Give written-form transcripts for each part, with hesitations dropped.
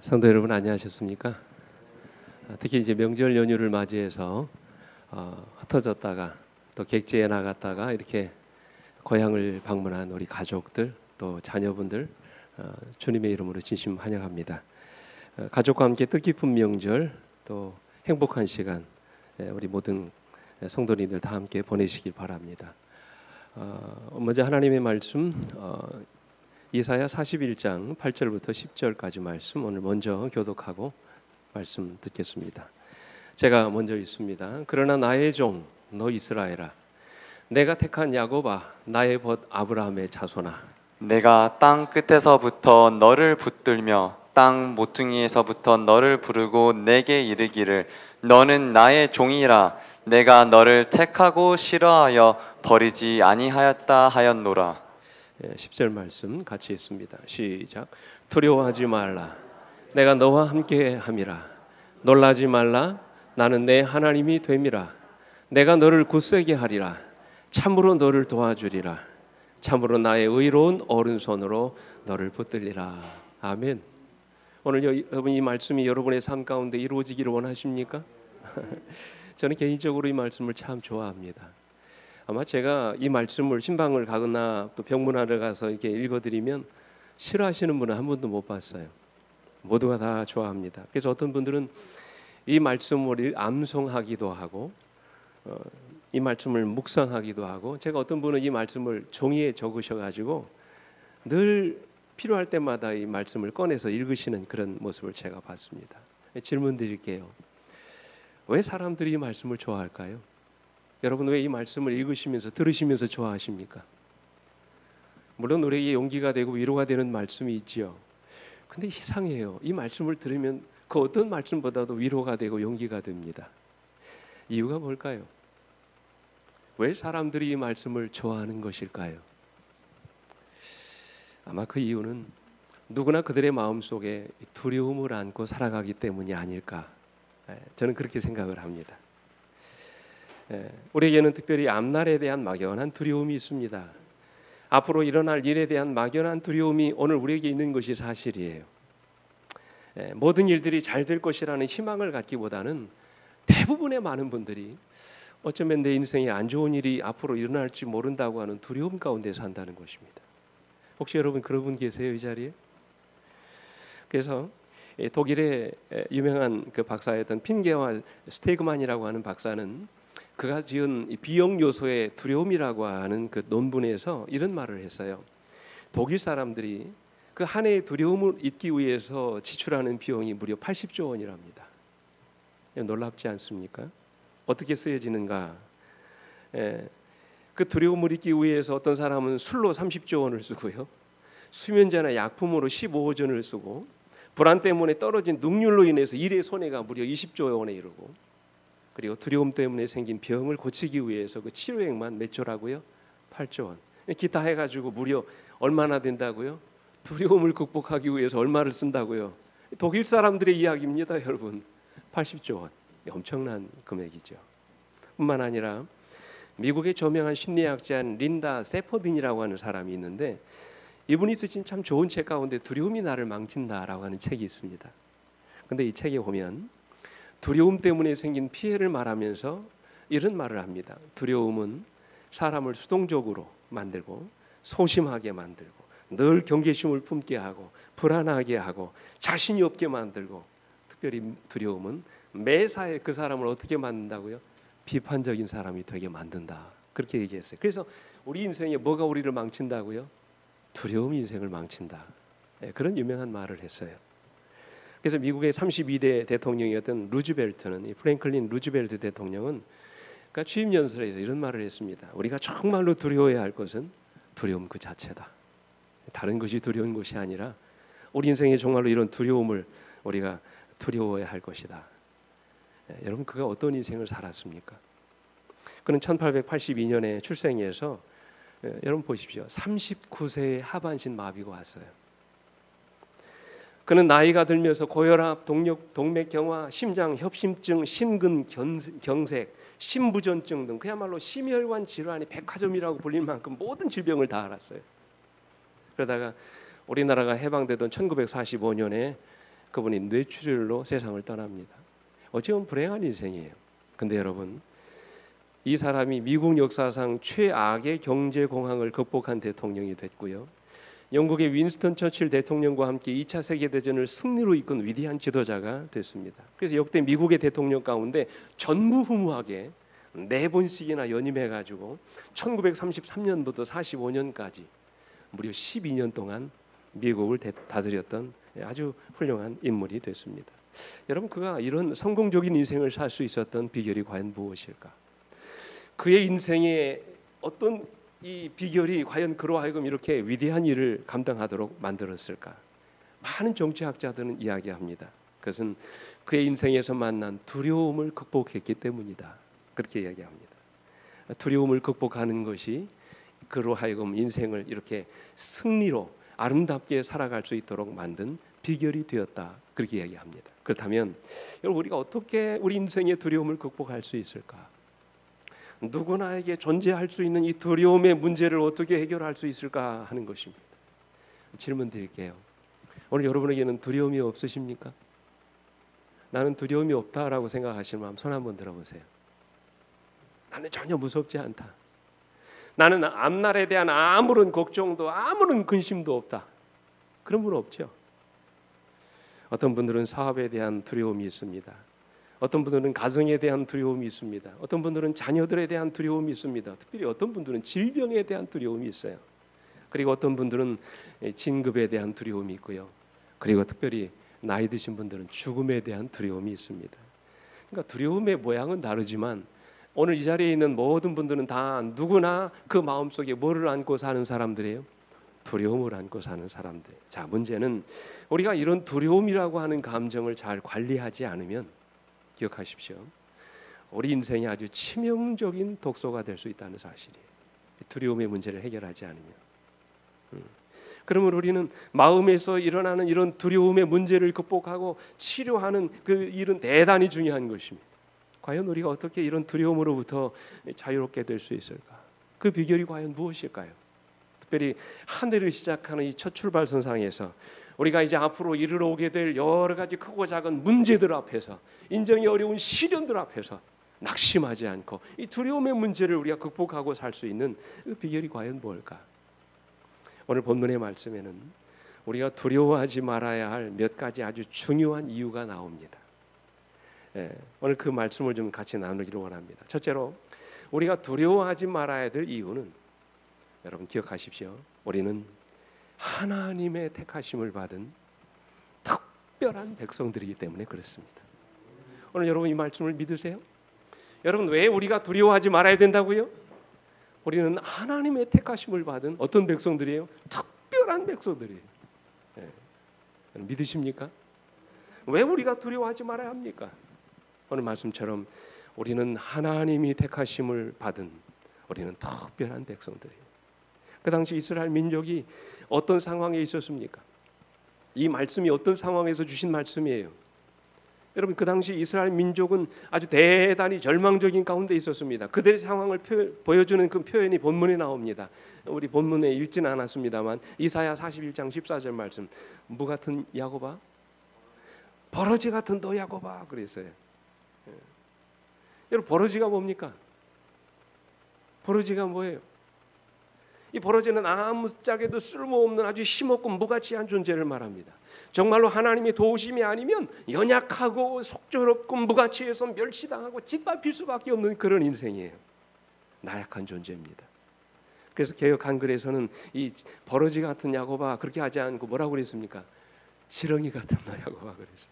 성도 여러분 안녕하셨습니까? 특히 이제 명절 연휴를 맞이해서 흩어졌다가 또 객지에 나갔다가 이렇게 고향을 방문한 우리 가족들 또 자녀분들 주님의 이름으로 진심 환영합니다. 가족과 함께 뜻깊은 명절 또 행복한 시간 우리 모든 성도님들 다 함께 보내시길 바랍니다. 먼저 하나님의 말씀 이사야 41장 8절부터 10절까지 말씀 오늘 먼저 교독하고 말씀 듣겠습니다. 제가 먼저 읽습니다. 그러나 나의 종 너 이스라엘아, 내가 택한 야곱아, 나의 벗 아브라함의 자손아, 내가 땅 끝에서부터 너를 붙들며 땅 모퉁이에서부터 너를 부르고 내게 이르기를 너는 나의 종이라. 내가 너를 택하고 싫어하여 버리지 아니하였다 하였노라. 10절 말씀 같이 읽습니다. 시작. 두려워하지 말라, 내가 너와 함께 함이라. 놀라지 말라, 나는 내 하나님이 됨이라. 내가 너를 굳세게 하리라. 참으로 너를 도와주리라. 참으로 나의 의로운 오른손으로 너를 붙들리라. 아멘. 오늘 여러분 이 말씀이 여러분의 삶 가운데 이루어지기를 원하십니까? 저는 개인적으로 이 말씀을 참 좋아합니다. 아마 제가 이 말씀을 신방을 가거나 또 병문안을 가서 이렇게 읽어드리면 싫어하시는 분은 한 분도 못 봤어요. 모두가 다 좋아합니다. 그래서 어떤 분들은 이 말씀을 암송하기도 하고 이 말씀을 묵상하기도 하고, 제가 어떤 분은 이 말씀을 종이에 적으셔가지고 늘 필요할 때마다 이 말씀을 꺼내서 읽으시는 그런 모습을 제가 봤습니다. 질문 드릴게요. 왜 사람들이 이 말씀을 좋아할까요? 여러분 왜 이 말씀을 읽으시면서 들으시면서 좋아하십니까? 물론 우리에게 용기가 되고 위로가 되는 말씀이 있지요. 근데 이상해요. 이 말씀을 들으면 그 어떤 말씀보다도 위로가 되고 용기가 됩니다. 이유가 뭘까요? 왜 사람들이 이 말씀을 좋아하는 것일까요? 아마 그 이유는 누구나 그들의 마음속에 두려움을 안고 살아가기 때문이 아닐까, 저는 그렇게 생각을 합니다. 우리에게는 특별히 앞날에 대한 막연한 두려움이 있습니다. 앞으로 일어날 일에 대한 막연한 두려움이 오늘 우리에게 있는 것이 사실이에요. 모든 일들이 잘 될 것이라는 희망을 갖기보다는 대부분의 많은 분들이 어쩌면 내 인생에 안 좋은 일이 앞으로 일어날지 모른다고 하는 두려움 가운데 산다는 것입니다. 혹시 여러분 그런 분 계세요, 이 자리에? 그래서 독일의 유명한 그 박사였던 핀게와 스테그만이라고 하는 박사는 그가 지은 비용 요소의 두려움이라고 하는 그 논문에서 이런 말을 했어요. 독일 사람들이 그 한 해의 두려움을 잊기 위해서 지출하는 비용이 무려 80조 원이랍니다. 놀랍지 않습니까? 어떻게 쓰여지는가? 그 두려움을 잊기 위해서 어떤 사람은 술로 30조 원을 쓰고요, 수면제나 약품으로 15조 원을 쓰고, 불안 때문에 떨어진 능률로 인해서 일의 손해가 무려 20조 원에 이르고, 그리고 두려움 때문에 생긴 병을 고치기 위해서 그 치료액만 몇 조라고요? 8조 원. 기타 해가지고 무려 얼마나 된다고요? 두려움을 극복하기 위해서 얼마를 쓴다고요? 독일 사람들의 이야기입니다, 여러분. 80조 원. 엄청난 금액이죠. 뿐만 아니라 미국의 저명한 심리학자인 린다 세퍼딘이라고 하는 사람이 있는데, 이분이 쓰신 참 좋은 책 가운데 두려움이 나를 망친다라고 하는 책이 있습니다. 근데 이 책에 보면 두려움 때문에 생긴 피해를 말하면서 이런 말을 합니다. 두려움은 사람을 수동적으로 만들고 소심하게 만들고 늘 경계심을 품게 하고 불안하게 하고 자신이 없게 만들고, 특별히 두려움은 매사에 그 사람을 어떻게 만든다고요? 비판적인 사람이 되게 만든다. 그렇게 얘기했어요. 그래서 우리 인생에 뭐가 우리를 망친다고요? 두려움이 인생을 망친다. 그런 유명한 말을 했어요. 그래서 미국의 32대 대통령이었던 루즈벨트는, 이 프랭클린 루즈벨트 대통령은 그러니까 취임 연설에서 이런 말을 했습니다. 우리가 정말로 두려워해야 할 것은 두려움 그 자체다. 다른 것이 두려운 것이 아니라 우리 인생에 정말로 이런 두려움을 우리가 두려워해야 할 것이다. 여러분 그가 어떤 인생을 살았습니까? 그는 1882년에 출생해서 여러분 보십시오. 39세에 하반신 마비가 왔어요. 그는 나이가 들면서 고혈압, 동맥경화, 심장협심증, 심근경색, 심부전증 등 그야말로 심혈관 질환이 백화점이라고 불릴 만큼 모든 질병을 다 앓았어요. 그러다가 우리나라가 해방되던 1945년에 그분이 뇌출혈로 세상을 떠납니다. 어찌 보면 불행한 인생이에요. 근데 여러분, 이 사람이 미국 역사상 최악의 경제 공황을 극복한 대통령이 됐고요. 영국의 윈스턴 처칠 대통령과 함께 2차 세계대전을 승리로 이끈 위대한 지도자가 됐습니다. 그래서 역대 미국의 대통령 가운데 전무후무하게 4번씩이나 연임해가지고 1933년부터 45년까지 무려 12년 동안 미국을 다스렸던 아주 훌륭한 인물이 됐습니다. 여러분, 그가 이런 성공적인 인생을 살 수 있었던 비결이 과연 무엇일까? 그의 인생에 어떤 이 비결이 과연 그로 하여금 이렇게 위대한 일을 감당하도록 만들었을까? 많은 정치학자들은 이야기합니다. 그것은 그의 인생에서 만난 두려움을 극복했기 때문이다. 그렇게 이야기합니다. 두려움을 극복하는 것이 그로 하여금 인생을 이렇게 승리로 아름답게 살아갈 수 있도록 만든 비결이 되었다. 그렇게 이야기합니다. 그렇다면 여러분, 우리가 어떻게 우리 인생의 두려움을 극복할 수 있을까? 누구나에게 존재할 수 있는 이 두려움의 문제를 어떻게 해결할 수 있을까 하는 것입니다. 질문 드릴게요. 오늘 여러분에게는 두려움이 없으십니까? 나는 두려움이 없다라고 생각하시는 마음 손 한번 들어보세요. 나는 전혀 무섭지 않다. 나는 앞날에 대한 아무런 걱정도 아무런 근심도 없다. 그런 분 없죠? 어떤 분들은 사업에 대한 두려움이 있습니다. 어떤 분들은 가정에 대한 두려움이 있습니다. 어떤 분들은 자녀들에 대한 두려움이 있습니다. 특별히 어떤 분들은 질병에 대한 두려움이 있어요. 그리고 어떤 분들은 진급에 대한 두려움이 있고요. 그리고 특별히 나이 드신 분들은 죽음에 대한 두려움이 있습니다. 그러니까 두려움의 모양은 다르지만 오늘 이 자리에 있는 모든 분들은 다 누구나 그 마음속에 뭐를 안고 사는 사람들이에요? 두려움을 안고 사는 사람들. 자, 문제는 우리가 이런 두려움이라고 하는 감정을 잘 관리하지 않으면 기억하십시오. 우리 인생이 아주 치명적인 독소가 될 수 있다는 사실이에요. 두려움의 문제를 해결하지 않으면. 그러면 우리는 마음에서 일어나는 이런 두려움의 문제를 극복하고 치료하는 그 일은 대단히 중요한 것입니다. 과연 우리가 어떻게 이런 두려움으로부터 자유롭게 될 수 있을까? 그 비결이 과연 무엇일까요? 특별히 한 해를 시작하는 이 첫 출발선상에서 우리가 이제 앞으로 이르러 오게 될 여러 가지 크고 작은 문제들 앞에서, 인정이 어려운 시련들 앞에서 낙심하지 않고 이 두려움의 문제를 우리가 극복하고 살 수 있는 그 비결이 과연 뭘까? 오늘 본문의 말씀에는 우리가 두려워하지 말아야 할 몇 가지 아주 중요한 이유가 나옵니다. 오늘 그 말씀을 좀 같이 나누기를 원합니다. 첫째로, 우리가 두려워하지 말아야 될 이유는, 여러분 기억하십시오. 우리는 하나님의 택하심을 받은 특별한 백성들이기 때문에 그렇습니다. 오늘 여러분 이 말씀을 믿으세요? 여러분, 왜 우리가 두려워하지 말아야 된다고요? 우리는 하나님의 택하심을 받은 어떤 백성들이에요? 특별한 백성들이에요. 믿으십니까? 왜 우리가 두려워하지 말아야 합니까? 오늘 말씀처럼 우리는 하나님이 택하심을 받은, 우리는 특별한 백성들이에요. 그 당시 이스라엘 민족이 어떤 상황에 있었습니까? 이 말씀이 어떤 상황에서 주신 말씀이에요? 여러분, 그 당시 이스라엘 민족은 아주 대단히 절망적인 가운데 있었습니다. 그들의 상황을 보여주는 그 표현이 본문에 나옵니다. 우리 본문에 읽지는 않았습니다만 이사야 41장 14절 말씀, 무 같은 야곱아, 버러지 같은 너 야곱아 그랬어요. 여러분, 버러지가 뭡니까? 버러지가 뭐예요? 이 버러지는 아무짝에도 쓸모없는 아주 힘없고 무가치한 존재를 말합니다. 정말로 하나님의 도우심이 아니면 연약하고 속절없고 무가치해서 멸시당하고 짓밟힐 수밖에 없는 그런 인생이에요. 나약한 존재입니다. 그래서 개역 한글에서는 이 버러지 같은 야곱아 그렇게 하지 않고 뭐라고 그랬습니까? 지렁이 같은 너 야곱아 그랬어요.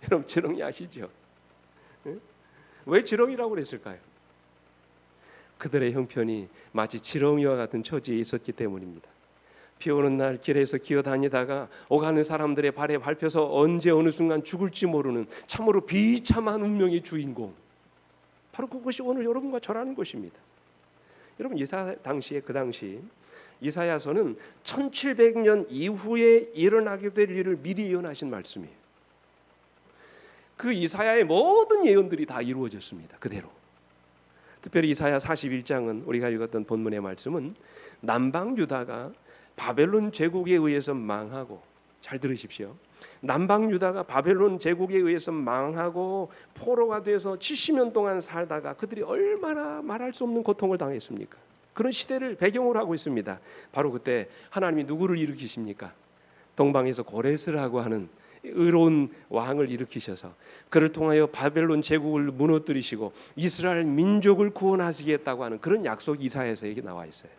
여러분, 지렁이 아시죠? 왜 지렁이라고 그랬을까요? 그들의 형편이 마치 지렁이와 같은 처지에 있었기 때문입니다. 비 오는 날 길에서 기어다니다가 오가는 사람들의 발에 밟혀서 언제 어느 순간 죽을지 모르는 참으로 비참한 운명의 주인공, 바로 그것이 오늘 여러분과 저라는 것입니다. 여러분, 그 당시 이사야서는 1700년 이후에 일어나게 될 일을 미리 예언하신 말씀이에요. 그 이사야의 모든 예언들이 다 이루어졌습니다. 그대로. 특별히 이사야 41장은 우리가 읽었던 본문의 말씀은 남방 유다가 바벨론 제국에 의해서 망하고 잘 들으십시오. 남방 유다가 바벨론 제국에 의해서 망하고 포로가 돼서 70년 동안 살다가 그들이 얼마나 말할 수 없는 고통을 당했습니까? 그런 시대를 배경으로 하고 있습니다. 바로 그때 하나님이 누구를 일으키십니까? 동방에서 고레스라고 하는 의로운 왕을 일으키셔서 그를 통하여 바벨론 제국을 무너뜨리시고 이스라엘 민족을 구원하시겠다고 하는 그런 약속이 이사야서에 나와 있어요.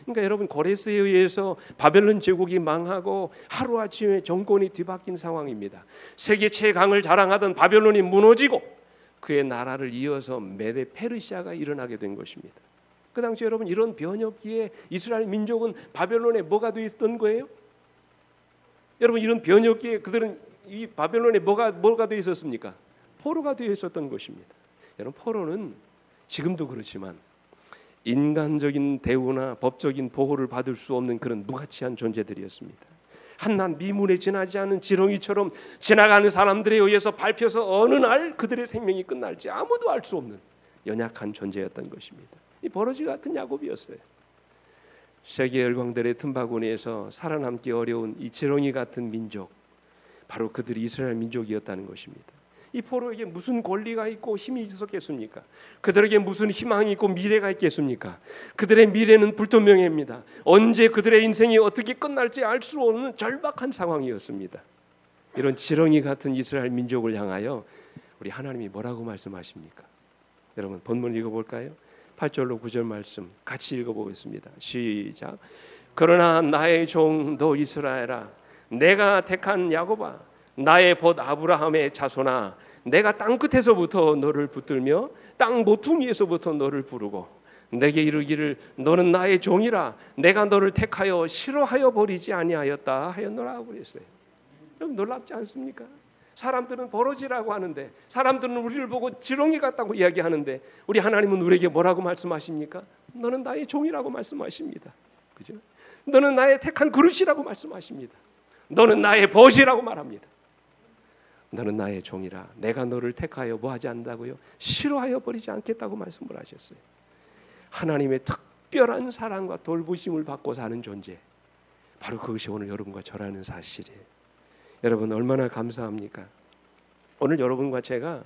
그러니까 여러분, 고레스에 의해서 바벨론 제국이 망하고 하루아침에 정권이 뒤바뀐 상황입니다. 세계 최강을 자랑하던 바벨론이 무너지고 그의 나라를 이어서 메데 페르시아가 일어나게 된 것입니다. 그 당시 여러분, 이런 변혁기에 이스라엘 민족은 바벨론에 뭐가 되어 있던 거예요? 여러분, 이런 변혁기에 그들은 이 바벨론에 뭐가 되어 있었습니까? 포로가 되어 있었던 것입니다. 여러분, 포로는 지금도 그렇지만 인간적인 대우나 법적인 보호를 받을 수 없는 그런 무가치한 존재들이었습니다. 한낱 미문에 지나지 않은 지렁이처럼 지나가는 사람들에 의해서 밟혀서 어느 날 그들의 생명이 끝날지 아무도 알 수 없는 연약한 존재였던 것입니다. 이 버러지 같은 야곱이었어요. 세계 열강들의 틈바구니에서 살아남기 어려운 이 지렁이 같은 민족, 바로 그들이 이스라엘 민족이었다는 것입니다. 이 포로에게 무슨 권리가 있고 힘이 있었겠습니까? 그들에게 무슨 희망이 있고 미래가 있겠습니까? 그들의 미래는 불투명합니다. 언제 그들의 인생이 어떻게 끝날지 알 수 없는 절박한 상황이었습니다. 이런 지렁이 같은 이스라엘 민족을 향하여 우리 하나님이 뭐라고 말씀하십니까? 여러분, 본문 읽어볼까요? 8절로 9절 말씀 같이 읽어보겠습니다. 시작. 그러나 나의 종 너 이스라엘아, 내가 택한 야곱아, 나의 벗 아브라함의 자손아, 내가 땅 끝에서부터 너를 붙들며 땅 모퉁이에서부터 너를 부르고 내게 이르기를 너는 나의 종이라, 내가 너를 택하여 싫어하여 버리지 아니하였다 하였노라 그랬어요. 여러분, 놀랍지 않습니까? 사람들은 버러지라고 하는데, 사람들은 우리를 보고 지렁이 같다고 이야기하는데, 우리 하나님은 우리에게 뭐라고 말씀하십니까? 너는 나의 종이라고 말씀하십니다. 그죠? 너는 나의 택한 그릇이라고 말씀하십니다. 너는 나의 벗이라고 말합니다. 너는 나의 종이라, 내가 너를 택하여 뭐 하지 않는다고요? 싫어하여 버리지 않겠다고 말씀을 하셨어요. 하나님의 특별한 사랑과 돌보심을 받고 사는 존재, 바로 그것이 오늘 여러분과 저라는 사실이에요. 여러분, 얼마나 감사합니까? 오늘 여러분과 제가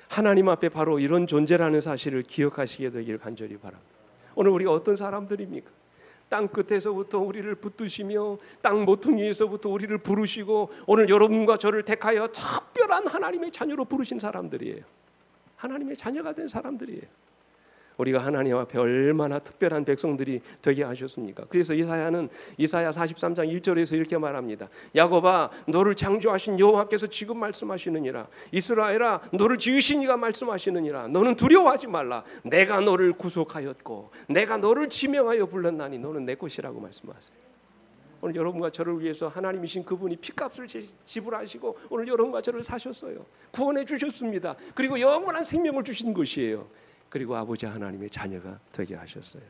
하나님 앞에 바로 이런 존재라는 사실을 기억하시게 되길 간절히 바랍니다. 오늘 우리가 어떤 사람들입니까? 땅 끝에서부터 우리를 붙드시며 땅 모퉁이에서부터 우리를 부르시고 오늘 여러분과 저를 택하여 특별한 하나님의 자녀로 부르신 사람들이에요. 하나님의 자녀가 된 사람들이에요. 우리가 하나님 앞에 얼마나 특별한 백성들이 되게 하셨습니까? 그래서 이사야 43장 1절에서 이렇게 말합니다. 야곱아, 너를 창조하신 여호와께서 지금 말씀하시느니라. 이스라엘아, 너를 지으신 이가 말씀하시느니라. 너는 두려워하지 말라. 내가 너를 구속하였고 내가 너를 지명하여 불렀나니 너는 내 것이라고 말씀하세요. 오늘 여러분과 저를 위해서 하나님이신 그분이 피값을 지불하시고 오늘 여러분과 저를 사셨어요. 구원해 주셨습니다. 그리고 영원한 생명을 주신 것이에요. 그리고 아버지 하나님의 자녀가 되게 하셨어요.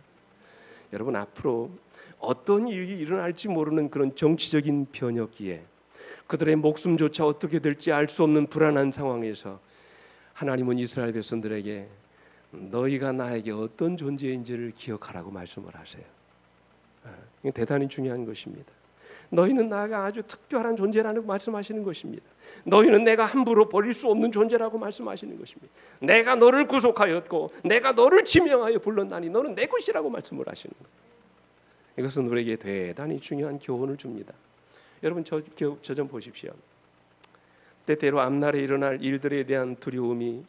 여러분, 앞으로 어떤 일이 일어날지 모르는 그런 정치적인 변혁기에 그들의 목숨조차 어떻게 될지 알 수 없는 불안한 상황에서 하나님은 이스라엘 백성들에게 너희가 나에게 어떤 존재인지를 기억하라고 말씀을 하세요. 이게 대단히 중요한 것입니다. 너희는 나가 아주 특별한 존재라는 말씀하시는 것입니다. 너희는 내가 함부로 버릴 수 없는 존재라고 말씀하시는 것입니다. 내가 너를 구속하였고 내가 너를 지명하여 불렀나니 너는 내 것이라고 말씀을 하시는 거예요. 이것은 우리에게 대단히 중요한 교훈을 줍니다. 여러분, 저 좀 보십시오. 때때로 앞날에 일어날 일들에 대한 두려움이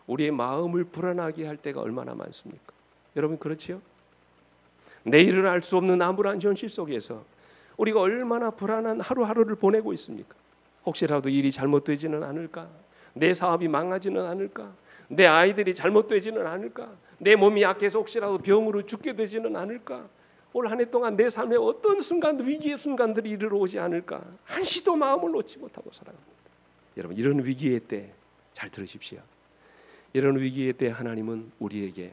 우리의 마음을 불안하게 할 때가 얼마나 많습니까? 여러분, 그렇지요? 내일을 알 수 없는 암울한 현실 속에서 우리가 얼마나 불안한 하루하루를 보내고 있습니까? 혹시라도 일이 잘못되지는 않을까? 내 사업이 망하지는 않을까? 내 아이들이 잘못되지는 않을까? 내 몸이 약해서 혹시라도 병으로 죽게 되지는 않을까? 올 한 해 동안 내 삶에 어떤 순간, 위기의 순간들이 이르러 오지 않을까? 한시도 마음을 놓지 못하고 살아갑니다. 여러분, 이런 위기의 때 잘 들으십시오. 이런 위기의 때 하나님은 우리에게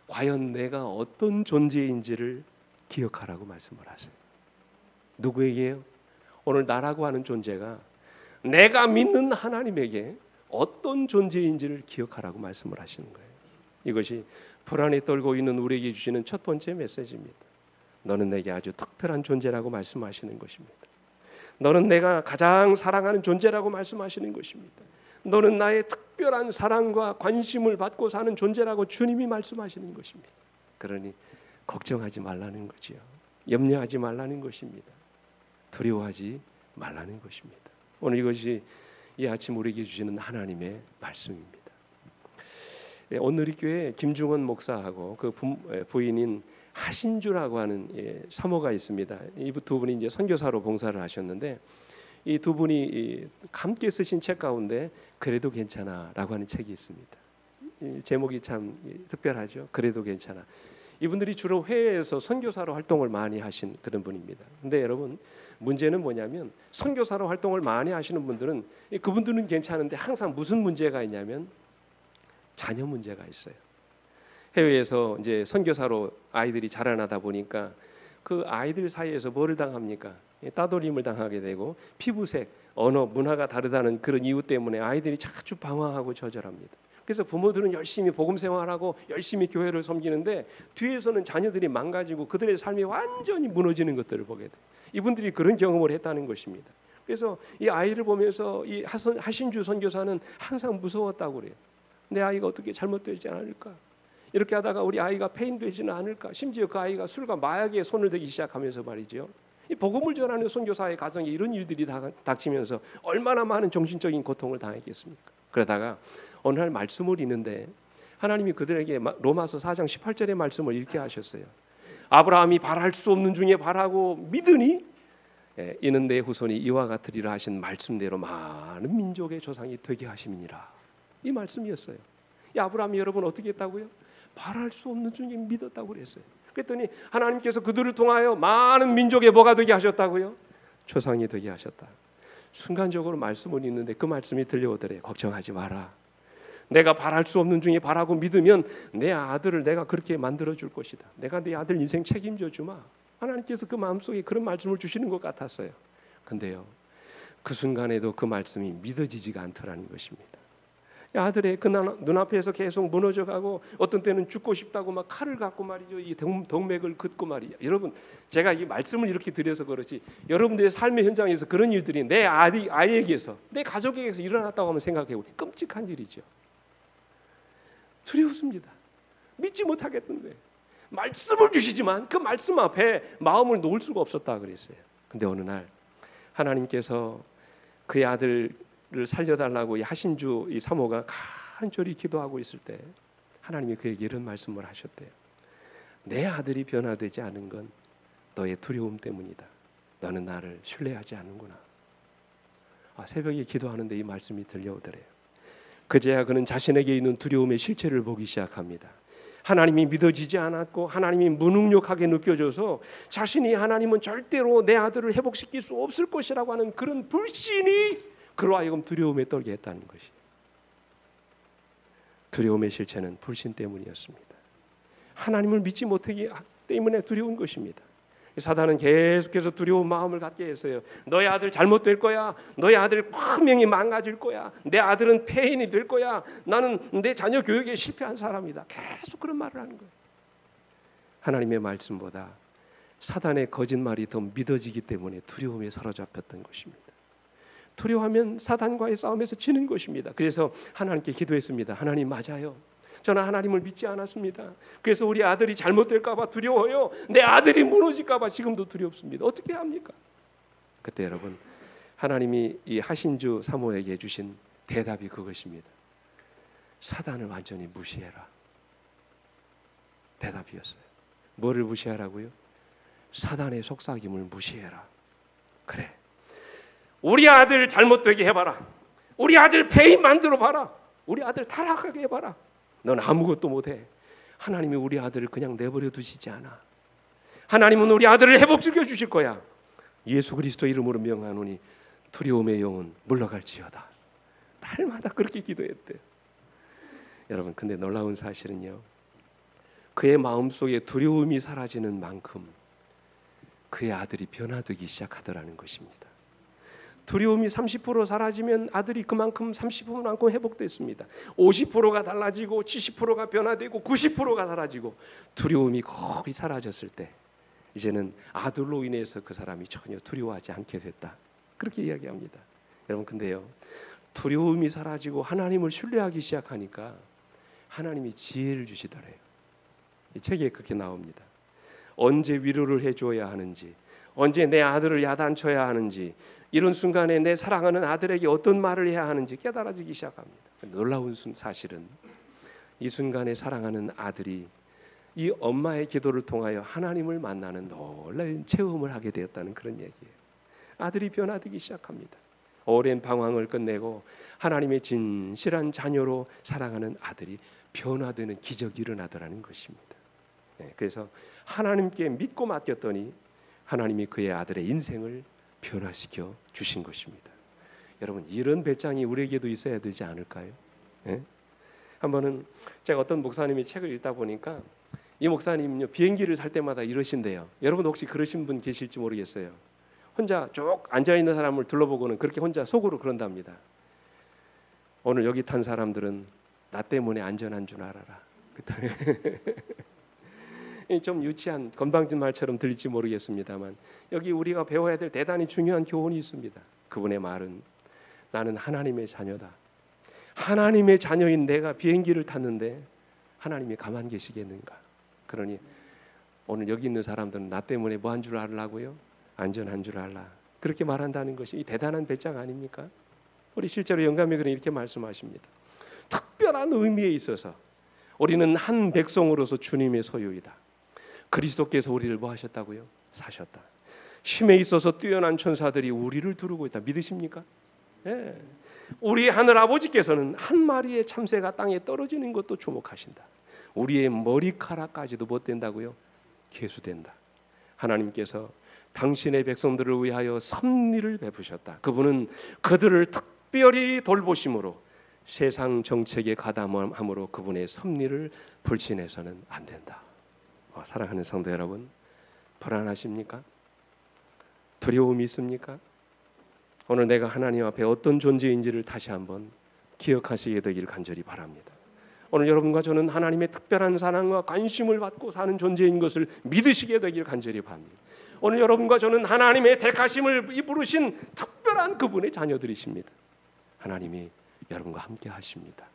과연 내가 어떤 존재인지를 기억하라고 말씀을 하세요. 누구에게요? 오늘 나라고 하는 존재가 내가 믿는 하나님에게 어떤 존재인지를 기억하라고 말씀을 하시는 거예요. 이것이 불안에 떨고 있는 우리에게 주시는 첫 번째 메시지입니다. 너는 내게 아주 특별한 존재라고 말씀하시는 것입니다. 너는 내가 가장 사랑하는 존재라고 말씀하시는 것입니다. 너는 나의 특별한 사랑과 관심을 받고 사는 존재라고 주님이 말씀하시는 것입니다. 그러니 걱정하지 말라는 거지요. 염려하지 말라는 것입니다. 두려워하지 말라는 것입니다. 오늘 이것이 이 아침 우리에게 주시는 하나님의 말씀입니다. 오늘 이 교회 김중원 목사하고 그 부인인 하신주라고 하는 사모가 있습니다. 이 두 분이 이제 선교사로 봉사를 하셨는데 이 두 분이 함께 쓰신 책 가운데 그래도 괜찮아라고 하는 책이 있습니다. 제목이 참 특별하죠. 그래도 괜찮아. 이분들이 주로 해외에서 선교사로 활동을 많이 하신 그런 분입니다. 근데 여러분 문제는 뭐냐면 선교사로 활동을 많이 하시는 분들은 그분들은 괜찮은데 항상 무슨 문제가 있냐면 자녀 문제가 있어요. 해외에서 이제 선교사로 아이들이 자라나다 보니까 그 아이들 사이에서 뭐를 당합니까? 따돌림을 당하게 되고 피부색, 언어, 문화가 다르다는 그런 이유 때문에 아이들이 자주 방황하고 좌절합니다. 그래서 부모들은 열심히 복음 생활하고 열심히 교회를 섬기는데 뒤에서는 자녀들이 망가지고 그들의 삶이 완전히 무너지는 것들을 보게 돼요. 이분들이 그런 경험을 했다는 것입니다. 그래서 이 아이를 보면서 이 하신주 선교사는 항상 무서웠다고 그래요. 내 아이가 어떻게 잘못되지 않을까? 이렇게 하다가 우리 아이가 폐인되지는 않을까? 심지어 그 아이가 술과 마약에 손을 대기 시작하면서 말이죠. 이 복음을 전하는 선교사의 가정에 이런 일들이 닥치면서 얼마나 많은 정신적인 고통을 당했겠습니까? 그러다가 어느 날 말씀을 읽는데 하나님이 그들에게 로마서 4장 18절의 말씀을 읽게 하셨어요. 아브라함이 바랄 수 없는 중에 바라고 믿으니 이는 내 후손이 이와 같으리라 하신 말씀대로 많은 민족의 조상이 되게 하심이니라. 이 말씀이었어요. 이 아브라함이 여러분 어떻게 했다고요? 바랄 수 없는 중에 믿었다고 그랬어요. 그랬더니 하나님께서 그들을 통하여 많은 민족의 뭐가 되게 하셨다고요? 조상이 되게 하셨다. 순간적으로 말씀을 읽는데 그 말씀이 들려오더래요. 걱정하지 마라. 내가 바랄 수 없는 중에 바라고 믿으면 내 아들을 내가 그렇게 만들어줄 것이다. 내가 네 아들 인생 책임져 주마. 하나님께서 그 마음속에 그런 말씀을 주시는 것 같았어요. 근데요, 그 순간에도 그 말씀이 믿어지지가 않더라는 것입니다. 아들의 그 눈앞에서 계속 무너져가고 어떤 때는 죽고 싶다고 막 칼을 갖고 말이죠. 이 동맥을 긋고 말이죠. 여러분 제가 이 말씀을 이렇게 드려서 그렇지 여러분들의 삶의 현장에서 그런 일들이 내 아이에게서 내 가족에게서 일어났다고 하면 생각해보니 끔찍한 일이죠. 두려웠습니다. 믿지 못하겠던데 말씀을 주시지만 그 말씀 앞에 마음을 놓을 수가 없었다 그랬어요. 근데 어느 날 하나님께서 그의 아들을 살려달라고 이 하신주 이 사모가 간절히 기도하고 있을 때 하나님이 그에게 이런 말씀을 하셨대요. 내 아들이 변화되지 않은 건 너의 두려움 때문이다. 너는 나를 신뢰하지 않는구나. 새벽에 기도하는데 이 말씀이 들려오더래요. 그제야 그는 자신에게 있는 두려움의 실체를 보기 시작합니다. 하나님이 믿어지지 않았고 하나님이 무능력하게 느껴져서 자신이 하나님은 절대로 내 아들을 회복시킬 수 없을 것이라고 하는 그런 불신이 그로 하여금 두려움에 떨게 했다는 것이. 두려움의 실체는 불신 때문이었습니다. 하나님을 믿지 못하기 때문에 두려운 것입니다. 사단은 계속해서 두려운 마음을 갖게 했어요. 너의 아들 잘못될 거야. 너의 아들 분명히 망가질 거야. 내 아들은 폐인이 될 거야. 나는 내 자녀 교육에 실패한 사람이다. 계속 그런 말을 하는 거예요. 하나님의 말씀보다 사단의 거짓말이 더 믿어지기 때문에 두려움에 사로잡혔던 것입니다. 두려워하면 사단과의 싸움에서 지는 것입니다. 그래서 하나님께 기도했습니다. 하나님 맞아요. 저는 하나님을 믿지 않았습니다. 그래서 우리 아들이 잘못될까 봐 두려워요. 내 아들이 무너질까 봐 지금도 두렵습니다. 어떻게 합니까? 그때 여러분 하나님이 이 하신주 사모에게 주신 대답이 그것입니다. 사단을 완전히 무시해라. 대답이었어요. 뭐를 무시하라고요? 사단의 속삭임을 무시해라. 그래. 우리 아들 잘못되게 해봐라. 우리 아들 폐인 만들어봐라. 우리 아들 타락하게 해봐라. 넌 아무것도 못해. 하나님이 우리 아들을 그냥 내버려 두시지 않아. 하나님은 우리 아들을 회복시켜 주실 거야. 예수 그리스도 이름으로 명하노니 두려움의 영은 물러갈지어다. 날마다 그렇게 기도했대요. 여러분 근데 놀라운 사실은요, 그의 마음속에 두려움이 사라지는 만큼 그의 아들이 변화되기 시작하더라는 것입니다. 두려움이 30% 사라지면 아들이 그만큼 30%만큼 회복됐습니다. 50%가 달라지고 70%가 변화되고 90%가 사라지고 두려움이 거의 사라졌을 때 이제는 아들로 인해서 그 사람이 전혀 두려워하지 않게 됐다. 그렇게 이야기합니다. 여러분 근데요, 두려움이 사라지고 하나님을 신뢰하기 시작하니까 하나님이 지혜를 주시더래요. 이 책에 그렇게 나옵니다. 언제 위로를 해줘야 하는지, 언제 내 아들을 야단쳐야 하는지, 이런 순간에 내 사랑하는 아들에게 어떤 말을 해야 하는지 깨달아지기 시작합니다. 놀라운 사실은 이 순간에 사랑하는 아들이 이 엄마의 기도를 통하여 하나님을 만나는 놀라운 체험을 하게 되었다는 그런 얘기예요. 아들이 변화되기 시작합니다. 오랜 방황을 끝내고 하나님의 진실한 자녀로 사랑하는 아들이 변화되는 기적이 일어나더라는 것입니다. 그래서 하나님께 믿고 맡겼더니 하나님이 그의 아들의 인생을 변화시켜 주신 것입니다. 여러분 이런 배짱이 우리에게도 있어야 되지 않을까요? 한 번은 제가 어떤 목사님이 책을 읽다 보니까 이 목사님은요 비행기를 탈 때마다 이러신대요. 여러분 혹시 그러신 분 계실지 모르겠어요. 혼자 쭉 앉아있는 사람을 둘러보고는 그렇게 혼자 속으로 그런답니다. 오늘 여기 탄 사람들은 나 때문에 안전한 줄 알아라. 좀 유치한 건방진 말처럼 들릴지 모르겠습니다만 여기 우리가 배워야 될 대단히 중요한 교훈이 있습니다. 그분의 말은 나는 하나님의 자녀다. 하나님의 자녀인 내가 비행기를 탔는데 하나님이 가만 계시겠는가. 그러니 오늘 여기 있는 사람들은 나 때문에 뭐 한 줄 알라고요? 안전한 줄 알라. 그렇게 말한다는 것이 대단한 배짱 아닙니까? 우리 실제로 영감이 그런 이렇게 말씀하십니다. 특별한 의미에 있어서 우리는 한 백성으로서 주님의 소유이다. 그리스도께서 우리를 뭐 하셨다고요? 사셨다. 힘에 있어서 뛰어난 천사들이 우리를 두르고 있다. 믿으십니까? 예. 우리 하늘 아버지께서는 한 마리의 참새가 땅에 떨어지는 것도 주목하신다. 우리의 머리카락까지도 못 된다고요? 계수된다. 하나님께서 당신의 백성들을 위하여 섭리를 베푸셨다. 그분은 그들을 특별히 돌보심으로 세상 정책에 가담함으로 그분의 섭리를 불신해서는 안 된다. 사랑하는 성도 여러분, 불안하십니까? 두려움이 있습니까? 오늘 내가 하나님 앞에 어떤 존재인지를 다시 한번 기억하시게 되길 간절히 바랍니다. 오늘 여러분과 저는 하나님의 특별한 사랑과 관심을 받고 사는 존재인 것을 믿으시게 되길 간절히 바랍니다. 오늘 여러분과 저는 하나님의 택하심을 부르신 특별한 그분의 자녀들이십니다. 하나님이 여러분과 함께 하십니다.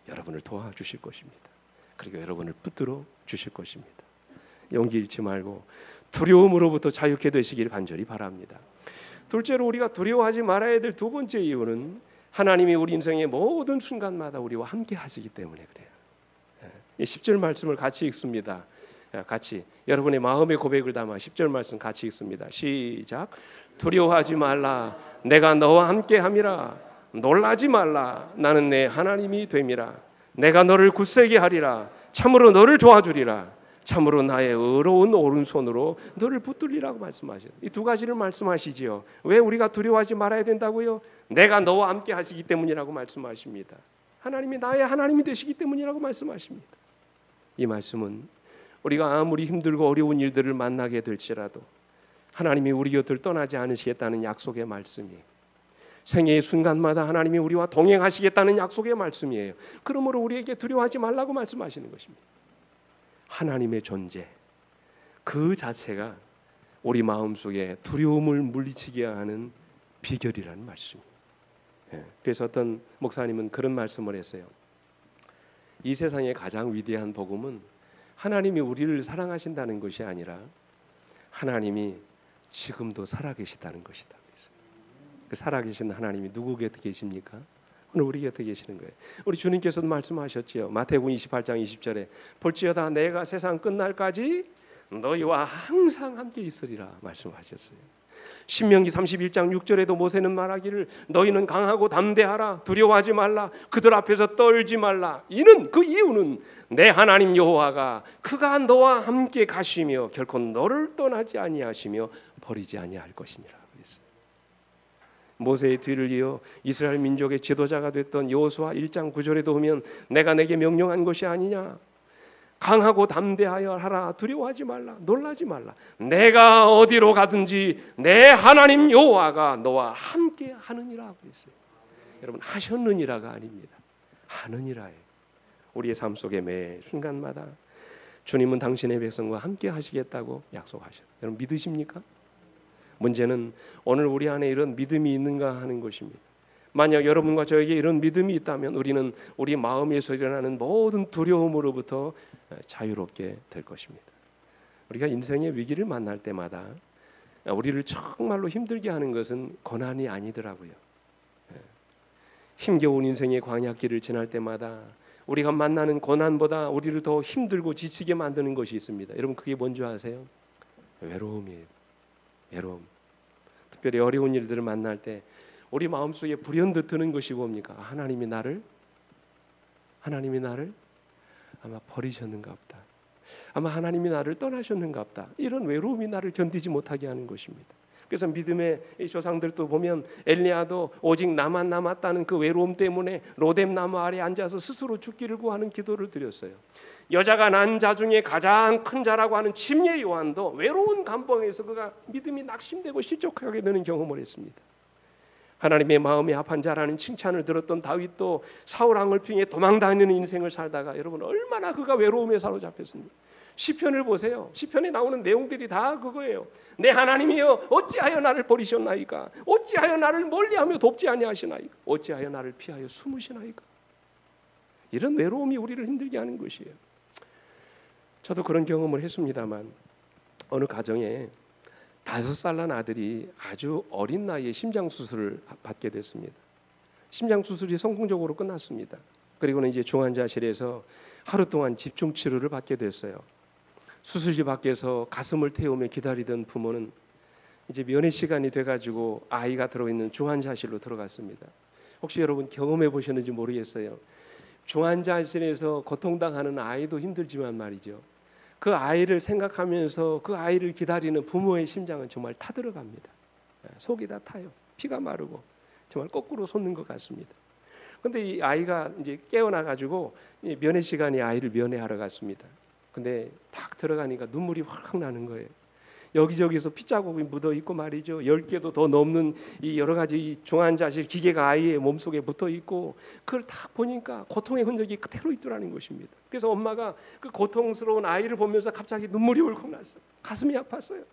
여러분을 도와주실 것입니다. 그리고 여러분을 붙들어 주실 것입니다. 용기 잃지 말고 두려움으로부터 자유케 되시길 간절히 바랍니다. 둘째로 우리가 두려워하지 말아야 될 두 번째 이유는 하나님이 우리 인생의 모든 순간마다 우리와 함께 하시기 때문에 그래요. 이 10절 말씀을 같이 읽습니다. 같이 여러분의 마음의 고백을 담아 10절 말씀 같이 읽습니다. 시작. 두려워하지 말라. 내가 너와 함께 함이라. 놀라지 말라. 나는 내 하나님이 됨이라. 내가 너를 굳세게 하리라. 참으로 너를 도와주리라. 참으로 나의 의로운 오른손으로 너를 붙들리라고 말씀하셔요. 이 두 가지를 말씀하시지요. 왜 우리가 두려워하지 말아야 된다고요? 내가 너와 함께 하시기 때문이라고 말씀하십니다. 하나님이 나의 하나님이 되시기 때문이라고 말씀하십니다. 이 말씀은 우리가 아무리 힘들고 어려운 일들을 만나게 될지라도 하나님이 우리 곁을 떠나지 않으시겠다는 약속의 말씀이에요. 생애의 순간마다 하나님이 우리와 동행하시겠다는 약속의 말씀이에요. 그러므로 우리에게 두려워하지 말라고 말씀하시는 것입니다. 하나님의 존재 그 자체가 우리 마음속에 두려움을 물리치게 하는 비결이라는 말씀입니다. 그래서 어떤 목사님은 그런 말씀을 했어요. 이 세상의 가장 위대한 복음은 하나님이 우리를 사랑하신다는 것이 아니라 하나님이 지금도 살아계시다는 것이다. 그 살아계신 하나님이 누구 곁에 계십니까? 오늘 우리 곁에 계시는 거예요. 우리 주님께서도 말씀하셨지요. 마태복음 28장 20절에 볼지어다 내가 세상 끝날까지 너희와 항상 함께 있으리라 말씀하셨어요. 신명기 31장 6절에도 모세는 말하기를 너희는 강하고 담대하라. 두려워하지 말라. 그들 앞에서 떨지 말라. 이는 그 이유는 내 하나님 여호와가 그가 너와 함께 가시며 결코 너를 떠나지 아니하시며 버리지 아니할 것이니라. 모세의 뒤를 이어 이스라엘 민족의 지도자가 됐던 여호수아 1장 9절에도 보면 내가 내게 명령한 것이 아니냐. 강하고 담대하여 하라. 두려워하지 말라. 놀라지 말라. 내가 어디로 가든지 내 하나님 여호와가 너와 함께 하느니라 그랬어요. 여러분 하셨느니라가 아닙니다. 하느니라예요. 우리의 삶 속의 매 순간마다 주님은 당신의 백성과 함께 하시겠다고 약속하셨어요. 여러분 믿으십니까? 문제는 오늘 우리 안에 이런 믿음이 있는가 하는 것입니다. 만약 여러분과 저에게 이런 믿음이 있다면 우리는 우리 마음에서 일어나는 모든 두려움으로부터 자유롭게 될 것입니다. 우리가 인생의 위기를 만날 때마다 우리를 정말로 힘들게 하는 것은 고난이 아니더라고요. 힘겨운 인생의 광야길을 지날 때마다 우리가 만나는 고난보다 우리를 더 힘들고 지치게 만드는 것이 있습니다. 여러분 그게 뭔지 아세요? 외로움이에요. 외로움. 특별히 어려운 일들을 만날 때 우리 마음속에 불현듯 드는 것이 뭡니까? 하나님이 나를 아마 버리셨는가 보다. 아마 하나님이 나를 떠나셨는가 보다. 이런 외로움이 나를 견디지 못하게 하는 것입니다. 그래서 믿음의 조상들도 보면 엘리야도 오직 나만 남았다는 그 외로움 때문에 로뎀 나무 아래 앉아서 스스로 죽기를 구하는 기도를 드렸어요. 여자가 난 자 중에 가장 큰 자라고 하는 침례 요한도 외로운 감방에서 그가 믿음이 낙심되고 실족하게 되는 경험을 했습니다. 하나님의 마음이 합한 자라는 칭찬을 들었던 다윗도 사울 왕을 피해 도망다니는 인생을 살다가 여러분 얼마나 그가 외로움에 사로잡혔습니까? 시편을 보세요. 시편에 나오는 내용들이 다 그거예요. 내 하나님이여 어찌하여 나를 버리셨나이까? 어찌하여 나를 멀리하며 돕지 아니하시나이까? 어찌하여 나를 피하여 숨으시나이까? 이런 외로움이 우리를 힘들게 하는 것이에요. 저도 그런 경험을 했습니다만 어느 가정에 5살 난 아들이 아주 어린 나이에 심장 수술을 받게 됐습니다. 심장 수술이 성공적으로 끝났습니다. 그리고는 이제 중환자실에서 하루 동안 집중 치료를 받게 됐어요. 수술실 밖에서 가슴을 태우며 기다리던 부모는 이제 면회 시간이 돼가지고 아이가 들어있는 중환자실로 들어갔습니다. 혹시 여러분 경험해 보셨는지 모르겠어요. 중환자실에서 고통당하는 아이도 힘들지만 말이죠. 그 아이를 생각하면서 그 아이를 기다리는 부모의 심장은 정말 타들어갑니다. 속이 다 타요. 피가 마르고 정말 거꾸로 솟는 것 같습니다. 근데 이 아이가 이제 깨어나가지고 면회 시간에 아이를 면회하러 갔습니다. 근데 딱 들어가니까 눈물이 확 나는 거예요. 여기저기서 핏자국이 묻어 있고 말이죠. 10개도 더 넘는 이 여러 가지 이 중환자실 기계가 아이의 몸속에 붙어 있고 그걸 딱 보니까 고통의 흔적이 그대로 있더라는 것입니다. 그래서 엄마가 그 고통스러운 아이를 보면서 갑자기 눈물이 울컥 났어요. 가슴이 아팠어요.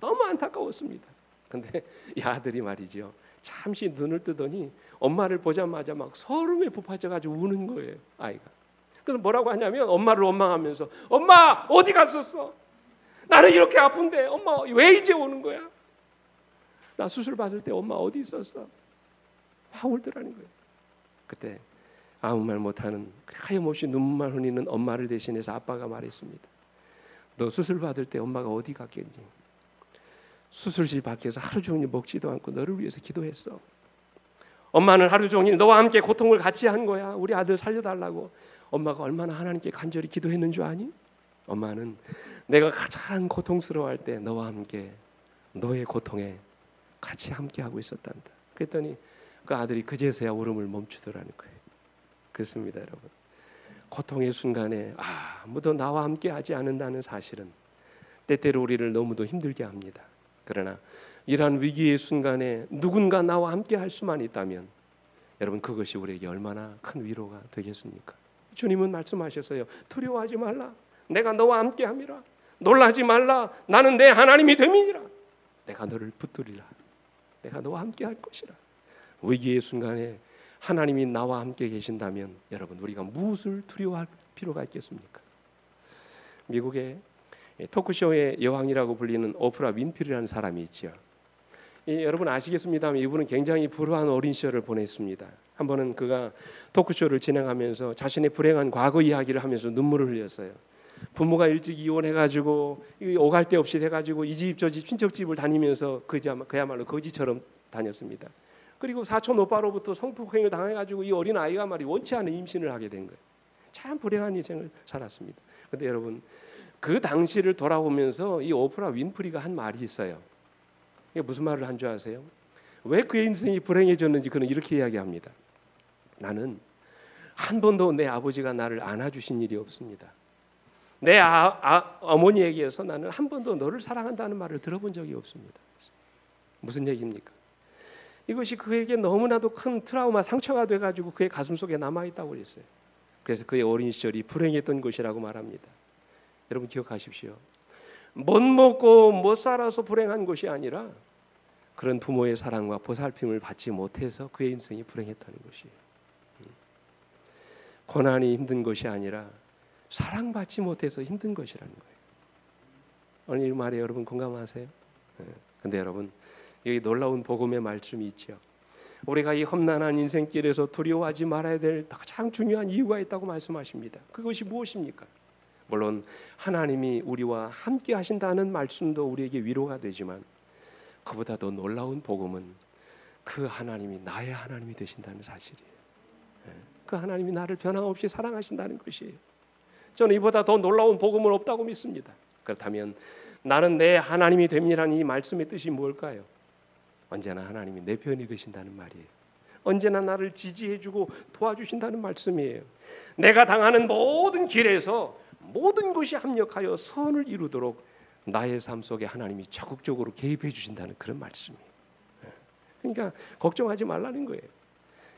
너무 안타까웠습니다. 근데 이 아들이 말이죠. 잠시 눈을 뜨더니 엄마를 보자마자 막 서름에 부파져가지고 우는 거예요. 아이가. 그래서 뭐라고 하냐면 엄마를 원망하면서 엄마 어디 갔었어? 나는 이렇게 아픈데 엄마 왜 이제 오는 거야? 나 수술 받을 때 엄마 어디 있었어? 막 울더라는 거예요. 그때 아무 말 못하는 하염없이 눈물만 흘리는 엄마를 대신해서 아빠가 말했습니다. 너 수술 받을 때 엄마가 어디 갔겠니? 수술실 밖에서 하루 종일 먹지도 않고 너를 위해서 기도했어. 엄마는 하루 종일 너와 함께 고통을 같이 한 거야. 우리 아들 살려달라고. 엄마가 얼마나 하나님께 간절히 기도했는 줄 아니? 엄마는 내가 가장 고통스러워할 때 너와 함께 너의 고통에 같이 함께 하고 있었단다. 그랬더니 그 아들이 그제서야 울음을 멈추더라는 거예요. 그렇습니다, 여러분. 고통의 순간에 아무도 나와 함께 하지 않는다는 사실은 때때로 우리를 너무도 힘들게 합니다. 그러나 이러한 위기의 순간에 누군가 나와 함께 할 수만 있다면 여러분 그것이 우리에게 얼마나 큰 위로가 되겠습니까? 주님은 말씀하셨어요. 두려워하지 말라. 내가 너와 함께 함이라. 놀라지 말라. 나는 내 하나님이 됨이니라. 내가 너를 붙들리라. 내가 너와 함께 할 것이라. 위기의 순간에 하나님이 나와 함께 계신다면 여러분 우리가 무엇을 두려워할 필요가 있겠습니까? 미국의 토크쇼의 여왕이라고 불리는 오프라 윈프리라는 사람이 있죠. 여러분 아시겠습니다만 이분은 굉장히 불우한 어린 시절을 보냈습니다. 한 번은 그가 토크쇼를 진행하면서 자신의 불행한 과거 이야기를 하면서 눈물을 흘렸어요. 부모가 일찍 이혼해가지고 오갈 데 없이 돼가지고 이 집 저 집 친척집을 다니면서 그야말로 거지처럼 다녔습니다. 그리고 사촌 오빠로부터 성폭행을 당해가지고 이 어린 아이가 말이 원치 않은 임신을 하게 된 거예요. 참 불행한 인생을 살았습니다. 그런데 여러분 그 당시를 돌아보면서 이 오프라 윈프리가 한 말이 있어요. 이게 무슨 말을 한 줄 아세요? 왜 그의 인생이 불행해졌는지 그는 이렇게 이야기합니다. 나는 한 번도 내 아버지가 나를 안아주신 일이 없습니다. 내 어머니에게서 나는 한 번도 너를 사랑한다는 말을 들어본 적이 없습니다. 무슨 얘기입니까? 이것이 그에게 너무나도 큰 트라우마, 상처가 돼가지고 그의 가슴속에 남아있다고 그랬어요. 그래서 그의 어린 시절이 불행했던 것이라고 말합니다. 여러분 기억하십시오. 못 먹고 못 살아서 불행한 것이 아니라 그런 부모의 사랑과 보살핌을 받지 못해서 그의 인생이 불행했다는 것이에요. 고난이 힘든 것이 아니라 사랑받지 못해서 힘든 것이라는 거예요. 오늘 이 말에 여러분 공감하세요? 근데 여러분, 여기 놀라운 복음의 말씀이 있죠. 우리가 이 험난한 인생길에서 두려워하지 말아야 될 가장 중요한 이유가 있다고 말씀하십니다. 그것이 무엇입니까? 물론 하나님이 우리와 함께 하신다는 말씀도 우리에게 위로가 되지만, 그보다 더 놀라운 복음은 그 하나님이 나의 하나님이 되신다는 사실이에요. 그 하나님이 나를 변함없이 사랑하신다는 것이에요. 저는 이보다 더 놀라운 복음은 없다고 믿습니다. 그렇다면 나는 내 하나님이 됨이라는 이 말씀의 뜻이 뭘까요? 언제나 하나님이 내 편이 되신다는 말이에요. 언제나 나를 지지해주고 도와주신다는 말씀이에요. 내가 당하는 모든 길에서 모든 것이 합력하여 선을 이루도록 나의 삶 속에 하나님이 적극적으로 개입해 주신다는 그런 말씀이에요. 그러니까 걱정하지 말라는 거예요.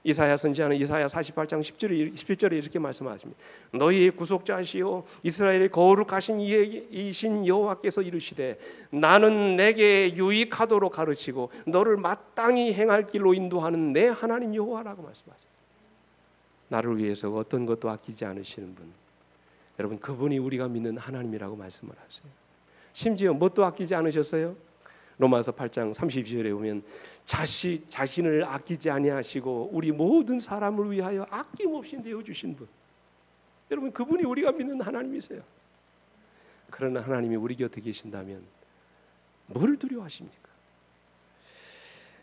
이사야 선지자는 이사야 48장 11절에 이렇게 말씀하십니다. 너희의 구속자시요 이스라엘의 거룩하신 이신 여호와께서 이르시되 나는 내게 유익하도록 가르치고 너를 마땅히 행할 길로 인도하는 내 하나님 여호와라고 말씀하셨어요. 나를 위해서 어떤 것도 아끼지 않으시는 분, 여러분 그분이 우리가 믿는 하나님이라고 말씀을 하세요. 심지어 뭣도 아끼지 않으셨어요? 로마서 8장 32절에 보면 자신을 아끼지 아니하시고 우리 모든 사람을 위하여 아낌없이 내어주신 분, 여러분 그분이 우리가 믿는 하나님이세요. 그러나 하나님이 우리 곁에 계신다면 뭘 두려워하십니까?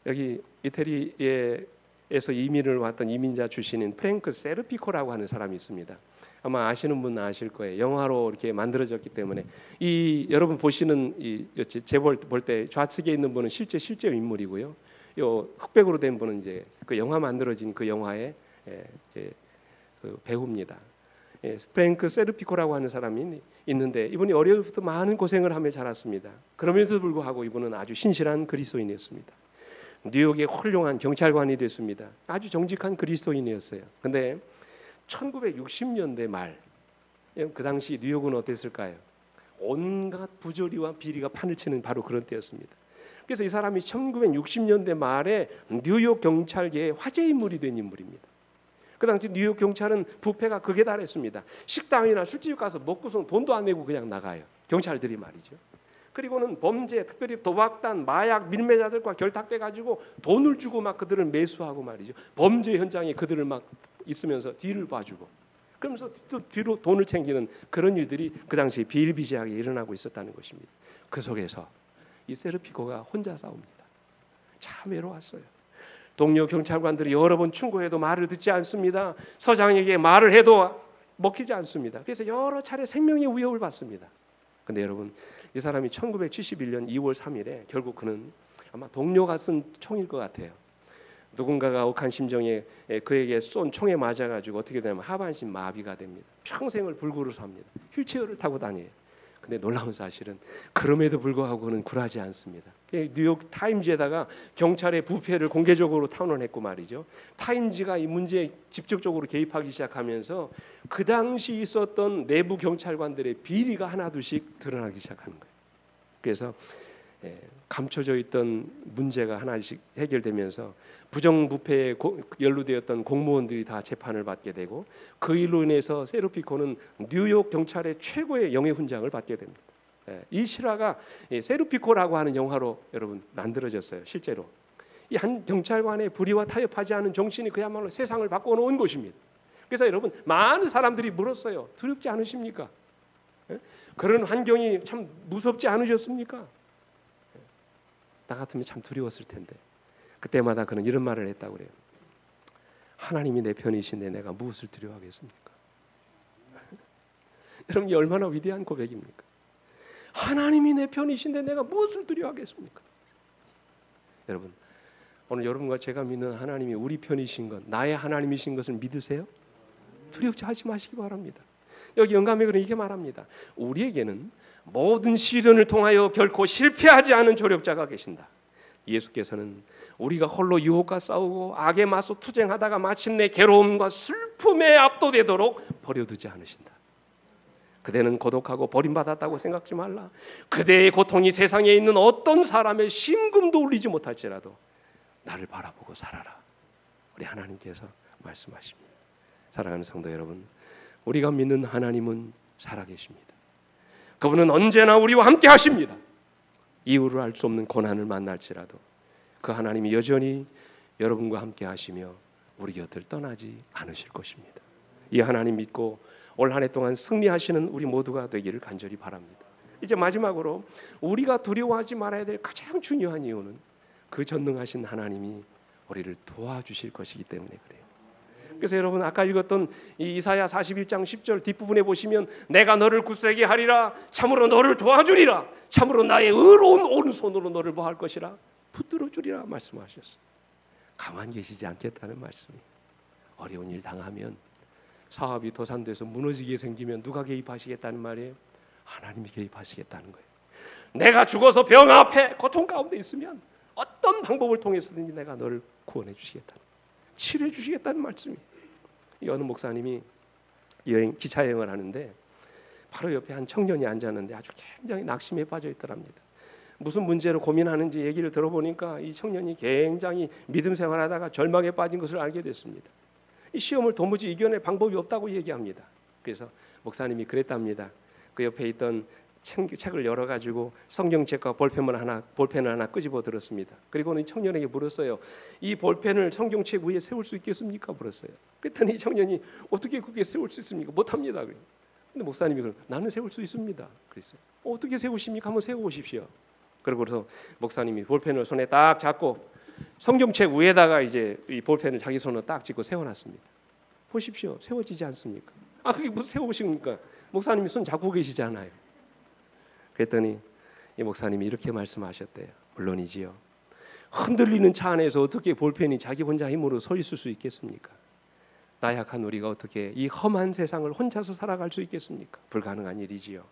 여기 이태리에서 이민을 왔던 이민자 출신인 프랭크 세르피코라고 하는 사람이 있습니다. 아마 아시는 분은 아실 거예요. 영화로 이렇게 만들어졌기 때문에 이 여러분 보시는 이 제볼 볼 때 좌측에 있는 분은 실제 인물이고요. 요 흑백으로 된 분은 이제 그 영화 만들어진 그 영화의 이제 그 배우입니다. 프랭크 세르피코라고 하는 사람이 있는데 이분이 어려서부터 많은 고생을 하며 자랐습니다. 그럼에도 불구하고 이분은 아주 신실한 그리스도인이었습니다. 뉴욕의 훌륭한 경찰관이 됐습니다. 아주 정직한 그리스도인이었어요. 근데 1960년대 말, 그 당시 뉴욕은 어땠을까요? 온갖 부조리와 비리가 판을 치는 바로 그런 때였습니다. 그래서 이 사람이 1960년대 말에 뉴욕 경찰계의 화제 인물이 된 인물입니다. 그 당시 뉴욕 경찰은 부패가 극에 달했습니다. 식당이나 술집 가서 먹고서 돈도 안 내고 그냥 나가요. 경찰들이 말이죠. 그리고는 범죄, 특별히 도박단, 마약 밀매자들과 결탁돼 가지고 돈을 주고 막 그들을 매수하고 말이죠. 범죄 현장에 그들을 막 있으면서 뒤를 봐주고 그러면서 또 뒤로 돈을 챙기는 그런 일들이 그 당시에 비일비재하게 일어나고 있었다는 것입니다. 그 속에서 이 세르피코가 혼자 싸웁니다. 참 외로웠어요. 동료 경찰관들이 여러 번 충고해도 말을 듣지 않습니다. 서장에게 말을 해도 먹히지 않습니다. 그래서 여러 차례 생명의 위협을 받습니다. 근데 여러분, 이 사람이 1971년 2월 3일에 결국 그는 아마 동료가 쓴 총일 것 같아요. 누군가가 억한 심정에 그에게 쏜 총에 맞아가지고 어떻게 되냐면 하반신 마비가 됩니다. 평생을 불구로 삽니다. 휠체어를 타고 다녀요. 근데 놀라운 사실은 그럼에도 불구하고 그는 굴하지 않습니다. 뉴욕 타임즈에다가 경찰의 부패를 공개적으로 탄원했고 말이죠. 타임즈가 이 문제에 직접적으로 개입하기 시작하면서 그 당시 있었던 내부 경찰관들의 비리가 하나둘씩 드러나기 시작하는 거예요. 그래서 감춰져 있던 문제가 하나씩 해결되면서 부정부패에 연루되었던 공무원들이 다 재판을 받게 되고 그 일로 인해서 세르피코는 뉴욕 경찰의 최고의 영예훈장을 받게 됩니다. 이 실화가 세르피코라고 하는 영화로 여러분 만들어졌어요. 실제로 이 한 경찰관의 불의와 타협하지 않은 정신이 그야말로 세상을 바꿔놓은 것입니다. 그래서 여러분 많은 사람들이 물었어요. 두렵지 않으십니까? 그런 환경이 참 무섭지 않으셨습니까? 나 같으면 참 두려웠을 텐데. 그때마다 그는 이런 말을 했다고 그래요. 하나님이 내 편이신데 내가 무엇을 두려워하겠습니까? 여러분, 이 얼마나 위대한 고백입니까? 하나님이 내 편이신데 내가 무엇을 두려워하겠습니까? 여러분, 오늘 여러분과 제가 믿는 하나님이 우리 편이신 것, 나의 하나님이신 것을 믿으세요? 두렵지 하지 마시기 바랍니다. 여기 영감의 글은 이렇게 말합니다. 우리에게는 모든 시련을 통하여 결코 실패하지 않은 조력자가 계신다. 예수께서는 우리가 홀로 유혹과 싸우고 악에 맞서 투쟁하다가 마침내 괴로움과 슬픔에 압도되도록 버려두지 않으신다. 그대는 고독하고 버림받았다고 생각지 말라. 그대의 고통이 세상에 있는 어떤 사람의 심금도 울리지 못할지라도 나를 바라보고 살아라. 우리 하나님께서 말씀하십니다. 사랑하는 성도 여러분, 우리가 믿는 하나님은 살아계십니다. 그분은 언제나 우리와 함께 하십니다. 이유를 알 수 없는 고난을 만날지라도 그 하나님이 여전히 여러분과 함께 하시며 우리 곁을 떠나지 않으실 것입니다. 이 하나님 믿고 올 한 해 동안 승리하시는 우리 모두가 되기를 간절히 바랍니다. 이제 마지막으로 우리가 두려워하지 말아야 될 가장 중요한 이유는 그 전능하신 하나님이 우리를 도와주실 것이기 때문에 그래요. 그래서 여러분 아까 읽었던 이 이사야 41장 10절 뒷부분에 보시면 내가 너를 굳세게 하리라, 참으로 너를 도와주리라, 참으로 나의 의로운 오른손으로 너를 보할 것이라, 붙들어 주리라 말씀하셨어요. 가만히 계시지 않겠다는 말씀이에요. 어려운 일 당하면, 사업이 도산돼서 무너지게 생기면 누가 개입하시겠다는 말이에요? 하나님이 개입하시겠다는 거예요. 내가 죽어서 병 앞에 고통 가운데 있으면 어떤 방법을 통해서든지 내가 너를 구원해 주시겠다는, 치료해 주시겠다는 말씀이에요. 이 어느 목사님이 기차 여행을 하는데 바로 옆에 한 청년이 앉았는데 아주 굉장히 낙심에 빠져 있더랍니다. 무슨 문제로 고민하는지 얘기를 들어보니까 이 청년이 굉장히 믿음 생활하다가 절망에 빠진 것을 알게 됐습니다. 이 시험을 도무지 이겨낼 방법이 없다고 얘기합니다. 그래서 목사님이 그랬답니다. 그 옆에 있던 책을 열어가지고 성경책과 볼펜을 하나 끄집어 들었습니다. 그리고는 이 청년에게 물었어요. 이 볼펜을 성경책 위에 세울 수 있겠습니까? 물었어요. 그랬더니 이 청년이 어떻게 그게 세울 수 있습니까? 못합니다. 근데 목사님이 나는 세울 수 있습니다. 그랬어요. 어떻게 세우십니까? 한번 세워보십시오. 그러고서 목사님이 볼펜을 손에 딱 잡고 성경책 위에다가 이제 이 볼펜을 자기 손으로 딱 짚고 세워놨습니다. 보십시오. 세워지지 않습니까? 그게 무슨 세워보십니까? 목사님이 손 잡고 계시잖아요. 그랬더니 이 목사님이 이렇게 말씀하셨대요. 물론이지요. 흔들리는 차 안에서 어떻게 볼펜이 자기 혼자 힘으로 서 있을 수 있겠습니까? 나약한 우리가 어떻게 이 험한 세상을 혼자서 살아갈 수 있겠습니까? 불가능한 일이지요.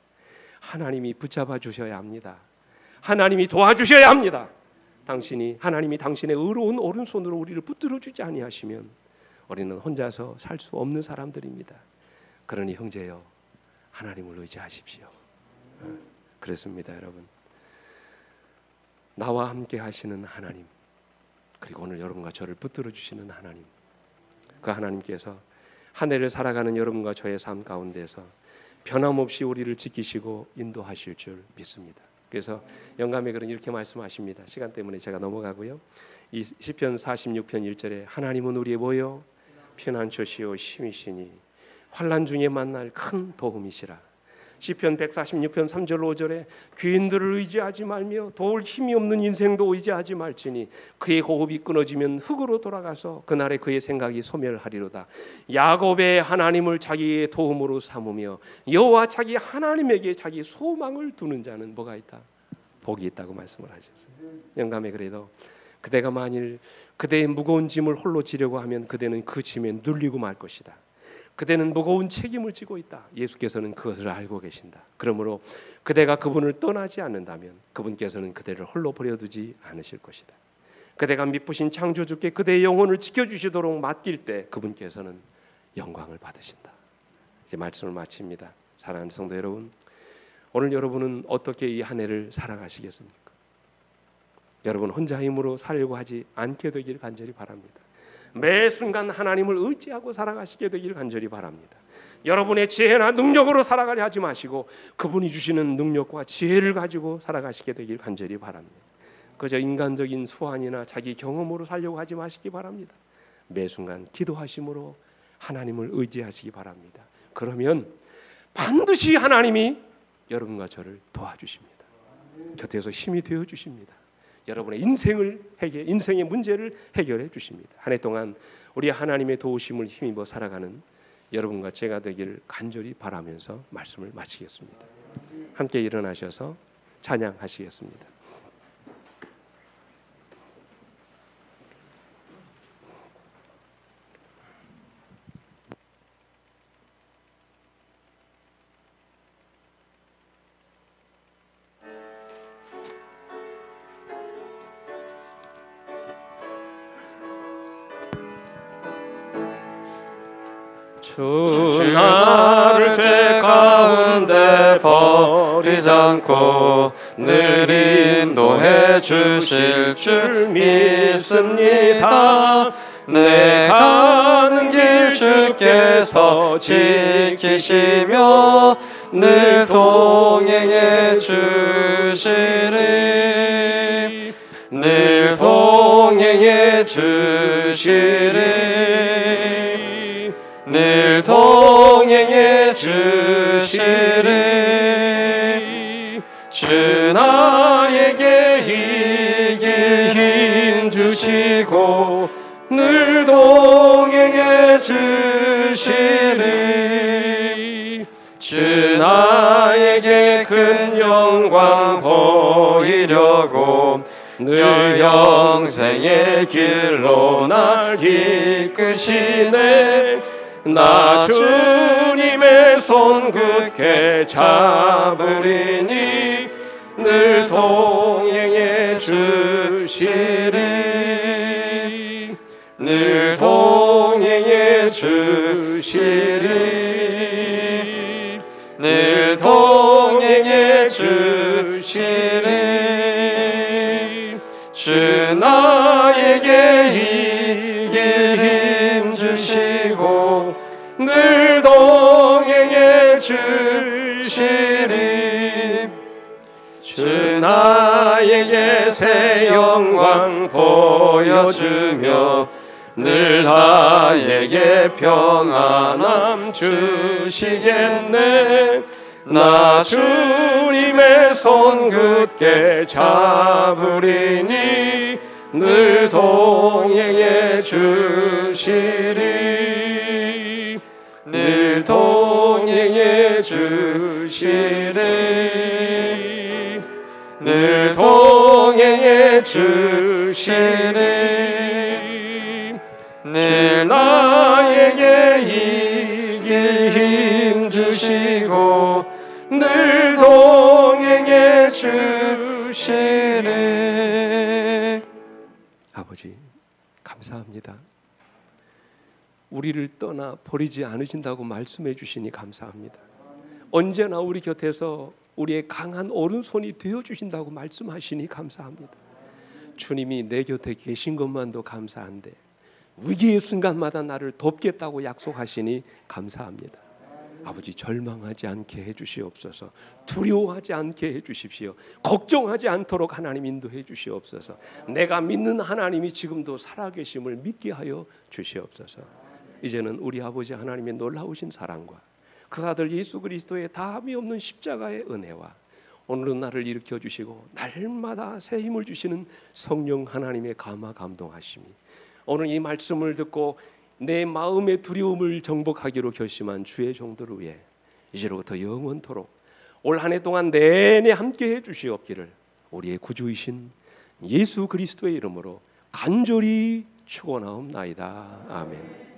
하나님이 붙잡아 주셔야 합니다. 하나님이 도와주셔야 합니다. 하나님이 당신의 의로운 오른손으로 우리를 붙들어 주지 아니하시면 우리는 혼자서 살 수 없는 사람들입니다. 그러니 형제여, 하나님을 의지하십시오. 그렇습니다, 여러분. 나와 함께 하시는 하나님, 그리고 오늘 여러분과 저를 붙들어 주시는 하나님, 그 하나님께서 한 해를 살아가는 여러분과 저의 삶 가운데서 변함없이 우리를 지키시고 인도하실 줄 믿습니다. 그래서 영감의 글은 이렇게 말씀하십니다. 시간 때문에 제가 넘어가고요. 이 시편 46편 1절에 하나님은 우리의 뭐요? 피난처시요 힘이시니 환난 중에 만날 큰 도움이시라. 시편 146편 3절 5절에 귀인들을 의지하지 말며 도울 힘이 없는 인생도 의지하지 말지니 그의 호흡이 끊어지면 흙으로 돌아가서 그날에 그의 생각이 소멸하리로다. 야곱의 하나님을 자기의 도움으로 삼으며 여호와 자기 하나님에게 자기 소망을 두는 자는 뭐가 있다? 복이 있다고 말씀을 하셨어요. 영감에 그래도 그대가 만일 그대의 무거운 짐을 홀로 지려고 하면 그대는 그 짐에 눌리고 말 것이다. 그대는 무거운 책임을 지고 있다. 예수께서는 그것을 알고 계신다. 그러므로 그대가 그분을 떠나지 않는다면 그분께서는 그대를 홀로 버려두지 않으실 것이다. 그대가 미쁘신 창조주께 그대의 영혼을 지켜주시도록 맡길 때 그분께서는 영광을 받으신다. 이제 말씀을 마칩니다. 사랑하는 성도 여러분, 오늘 여러분은 어떻게 이 한 해를 살아가시겠습니까? 여러분 혼자 힘으로 살려고 하지 않게 되기를 간절히 바랍니다. 매 순간 하나님을 의지하고 살아가시게 되기를 간절히 바랍니다. 여러분의 지혜나 능력으로 살아가려 하지 마시고 그분이 주시는 능력과 지혜를 가지고 살아가시게 되기를 간절히 바랍니다. 그저 인간적인 수완이나 자기 경험으로 살려고 하지 마시기 바랍니다. 매 순간 기도하심으로 하나님을 의지하시기 바랍니다. 그러면 반드시 하나님이 여러분과 저를 도와주십니다. 곁에서 힘이 되어 주십니다. 여러분의 인생의 문제를 해결해 주십니다. 한 해 동안 우리 하나님의 도우심을 힘입어 살아가는 여러분과 제가 되기를 간절히 바라면서 말씀을 마치겠습니다. 함께 일어나셔서 찬양하시겠습니다. 주 나를 죄 가운데 않고 늘 인도해 주실 줄 믿습니다. 내 가는 길 주께서 지키시며 늘 동행해 주시리. 늘 동행해 주시리. 늘 동행해 주시리. 주 나에게 이길 힘 주시고 늘 동행해 주시리. 주 나에게 큰 영광 보이려고 늘 영생의 길로 날 이끄시네. 나 주님의 손 굳게 잡으리니 늘 동행해 주시리. 늘 동행해 주시리. 늘 동행해 주시리. 주 나에게 이길 힘 주시고 늘 동행해 주시리. 주 나에게 새 영광 보여주며 늘 나에게 평안함 주시겠네. 나 주님의 손 굳게 잡으리니 늘 동행해 주시리. 늘 동행해 주시리. 늘 동행해 주시리. 늘 나에게 이길 힘 주시고 늘 동행해 주시리. 아버지 감사합니다. 우리를 떠나 버리지 않으신다고 말씀해 주시니 감사합니다. 언제나 우리 곁에서 우리의 강한 오른손이 되어 주신다고 말씀하시니 감사합니다. 주님이 내 곁에 계신 것만도 감사한데 위기의 순간마다 나를 돕겠다고 약속하시니 감사합니다. 아버지 절망하지 않게 해주시옵소서. 두려워하지 않게 해주십시오. 걱정하지 않도록 하나님 인도해 주시옵소서. 내가 믿는 하나님이 지금도 살아계심을 믿게 하여 주시옵소서. 이제는 우리 아버지 하나님의 놀라우신 사랑과 그 아들 예수 그리스도의 다함이 없는 십자가의 은혜와 오늘은 나를 일으켜 주시고 날마다 새 힘을 주시는 성령 하나님의 감화 감동하심이 오늘 이 말씀을 듣고 내 마음의 두려움을 정복하기로 결심한 주의 종들을 위해 이제로부터 영원토록 올 한 해 동안 내내 함께해 주시옵기를 우리의 구주이신 예수 그리스도의 이름으로 간절히 축원하옵나이다. 아멘.